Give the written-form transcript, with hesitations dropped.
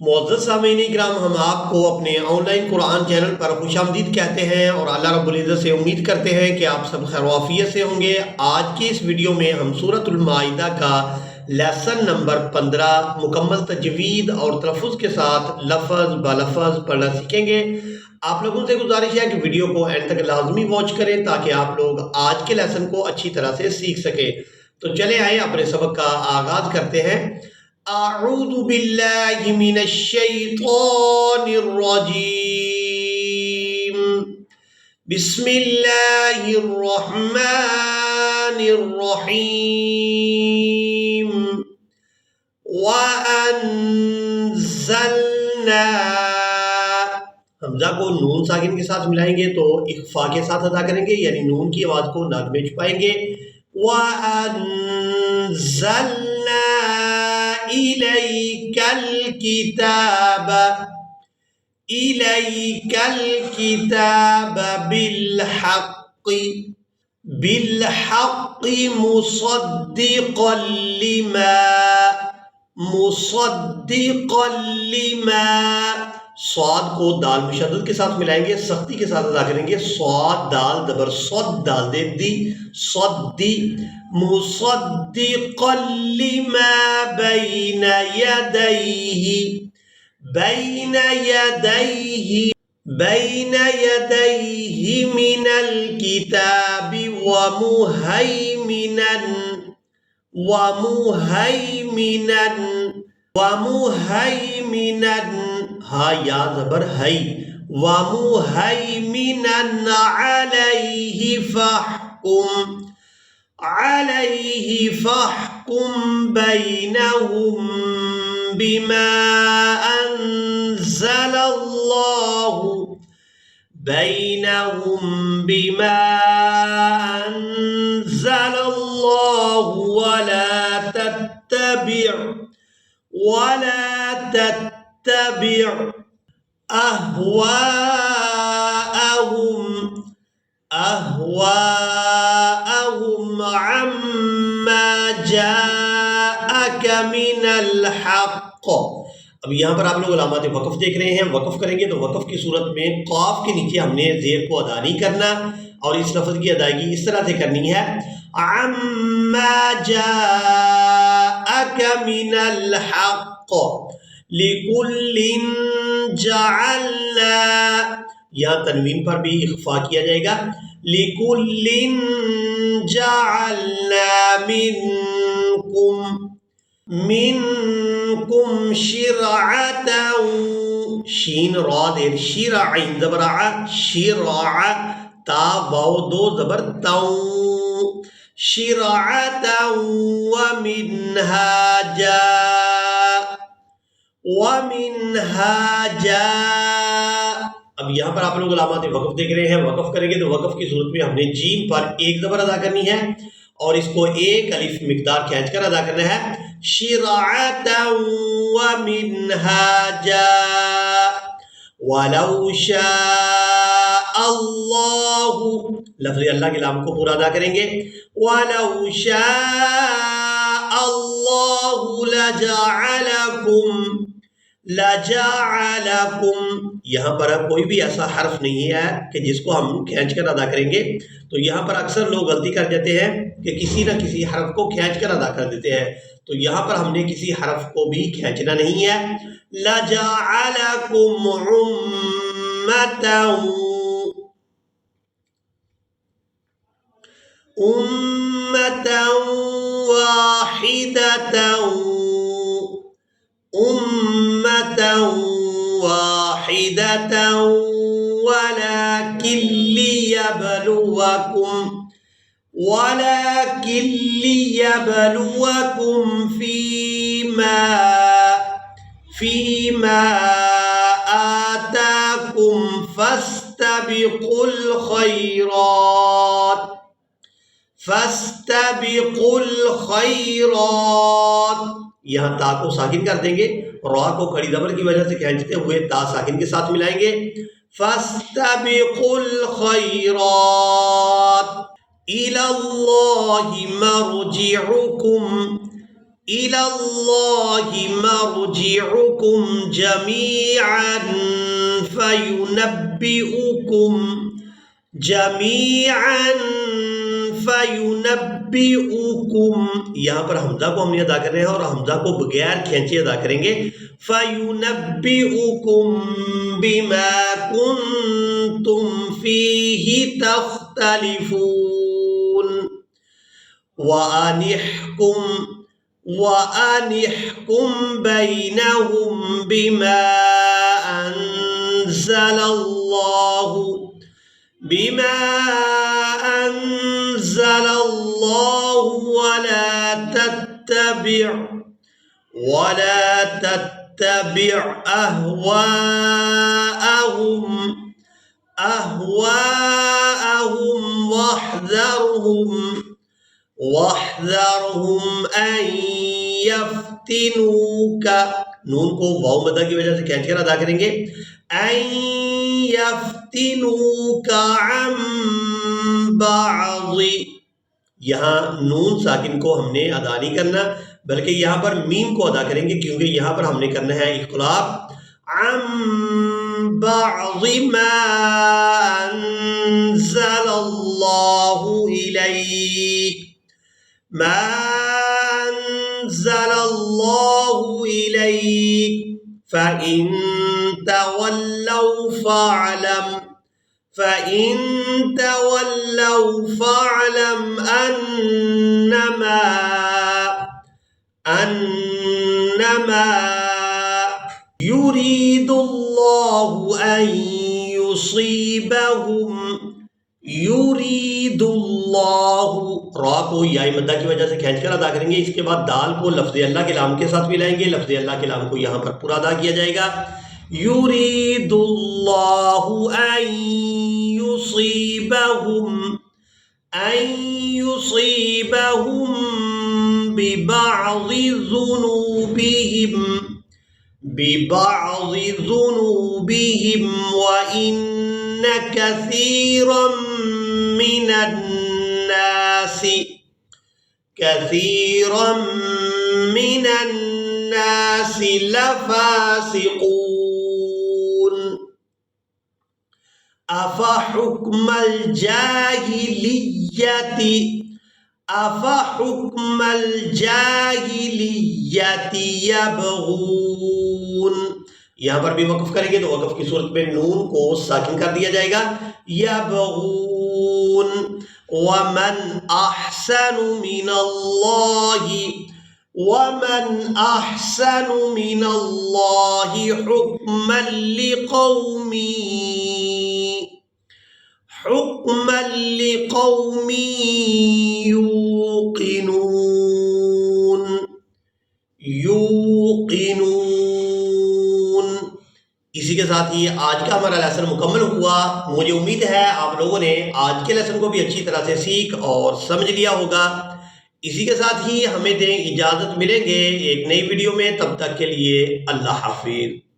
मुअज़्ज़ज़ सामीन इकराम, हम आपको अपने ऑनलाइन कुरान चैनल पर खुशामदीद कहते हैं और अल्लाह रब्बुल इज़्ज़त से उम्मीद करते हैं कि आप सब खैर वाफ़ियत से होंगे। आज की इस वीडियो में हम सूरतुल माइदा का लेसन नंबर 15 मुकम्मल तजवीद और तलफ़्फ़ुज़ के साथ लफ़ज़ ब लफ़ज़ पढ़ना सीखेंगे। आप लोगों से गुजारिश है कि वीडियो को एंड तक लाजमी वॉच करें ताकि आप लोग आज के लेसन को अच्छी तरह से सीख सकें। तो चले आए अपने सबक का आगाज़ करते हैं। अऊज़ु बिल्लाहि मिनश शैतानिर रजीम। बिस्मिल्लाहिर रहमानिर रहीम। व अंज़लना, हमजा को नून साकिन के साथ मिलाएंगे तो इख्फा के साथ अदा करेंगे, यानी नून की आवाज को नाक में छुपाएंगे। व अंज़लना इलैकल किताब, इलैकल किताब बिलहक़्क़ि, बिलहक़्क़ि मुसद्दिक़ल लिमा, मुसद्दिक़ल लिमा। स्वाद को दाल मुशद्दद के साथ मिलाएंगे, सख्ती के साथ अदा करेंगे। स्वाद दाल दबर सद दाल दे दी सद्दी। मुसद्दिक़ल लिमा बैन यदैहि, बैन यदैहि, बैन यदैहि मिनल किताबि व मुहैमिनन, व मुहैमिनन, व मुहैमिनन, हा या ज़बर है। व मुहैमिनन अलैहि फहकुम, अलैहि फहकुम बैनहुम बिमा अंज़लल्लाहु, बैनहुम बिमा अंज़लल्लाहु वला तत्तबिअ, वला तत्तबिअ अहवाअहुम, अहवाअहुम अम्मा जाअक मिनल हक़्क़। अब यहाँ पर आप लोग अलामत वक़फ़ देख रहे हैं। वक़फ़ करेंगे तो वक़फ़ की सूरत में क़ाफ के नीचे हमने ज़ेर को अदा नहीं करना और इस लफ्ज़ की अदायगी इस तरह से करनी है। अम्मा जाअक मिनल हक़्क़ लिकुल्लिन जअलना, यहाँ तनवीन पर भी इख्फा किया जाएगा। लिकुल्लिन जअलना मिनकुम, मिनकुम शिरअतन, शीन रा देर शिरअ ज़बर आ, शिरअ ता वाव दो ज़बर तौ, शिरअतन व मिनहाजा, व मिनहाजा। अब यहाँ पर आप लोग अलामत वक़फ़ देख रहे हैं। वक़फ़ करेंगे तो वक़फ़ की सूरत में हमने जीम पर एक ज़बर अदा करनी है और इसको एक अलिफ मिक़दार खींचकर अदा करना है। शिरअतन व मिनहाजा वलौ शाअ अल्लाहु, लफ्ज़ अल्लाह के लाम को पूरा अदा करेंगे। वलौ शाअ अल्लाहु लजअलकुम, लजअलकुम, यहाँ पर कोई भी ऐसा हर्फ नहीं है कि जिसको हम खींच कर अदा करेंगे। तो यहाँ पर अक्सर लोग गलती कर जाते हैं कि किसी न किसी हर्फ को खींच कर अदा कर देते हैं। तो यहाँ पर हमने किसी हर्फ को भी खींचना नहीं है। लजअलकुम उम्मतन, उम्मतन वाहिदतन, उम्मतन वाहिदतन वलाकिन लियब्लुवकुम, वलाकिन लियब्लुवकुम फीमा, फीमा आताकुम फस्तबिकुल खैरात, फस्तबिकुल खैरात। यहाँ ता को साकिन कर देंगे, रा को खड़ी ज़बर की वजह से खींचते हुए ता साकिन के साथ मिलाएंगे। फस्तबिकुल खैरात इलल्लाहि मरजिउकुम, इलल्लाहि मर्जिउकुम जमीअन फयुनब्बिउकुम। यहाँ पर हमजा को हमने अदा कर रहे हैं और हमजा को बगैर खींचे अदा करेंगे। फयुनब्बिउकुम बिमा कुंतुम फीही तख्तलिफून वअनिहकुम बैनहुम बिमा अंज़लल्लाहु वला तत्तबिअ अहवाअहुम वहज़रहुम अन यफ्तिनूका। नून को वाव मद्दा की वजह से खींच कर अदा करेंगे। अन यफ्तिनूका अन बाज़ि। यहाँ नून साकिन को हमने अदा नहीं करना, बल्कि यहाँ पर मीम को अदा करेंगे, क्योंकि यहाँ पर हमने करना है इख्तिलाफ। अन बाज़ि मा अंज़लल्लाहु इलैक, मा अंज़लल्लाहु इलैक फ़इन तवल्लौ फ़अलम अन्नमा युरीदुल्लाहु अन युरीदुल्लाहु। रा को याई मद्दा की वजह से खींचकर अदा करेंगे। इसके बाद दाल को लफ्ज़ अल्लाह के लाम के साथ मिलाएंगे। लफ्ज़ अल्लाह के लाम को यहाँ पर पूरा अदा किया जाएगा। युरीदुल्लाहु अन युसीबहुम बिबाज़ि ज़ुनूबिहिम व इन्न कसीरम मिनन्नासि लफ़ासिक़ून। अफ़हुक्मल जाहिलिय्यति यबग़ून। यहाँ पर भी वक़्फ़ करेंगे तो वक़्फ़ की सूरत में नून को साकिन कर दिया जाएगा। यबग़ून वमन अहसनु मिनल्लाहि हुक्मन लिक़ौमी यूक़िनून। इसी के साथ ही आज का हमारा लेसन मुकम्मल हुआ। मुझे उम्मीद है आप लोगों ने आज के लेसन को भी अच्छी तरह से सीख और समझ लिया होगा। इसी के साथ ही हमें दें इजाज़त, मिलेंगे एक नई वीडियो में। तब तक के लिए अल्लाह हाफिज़।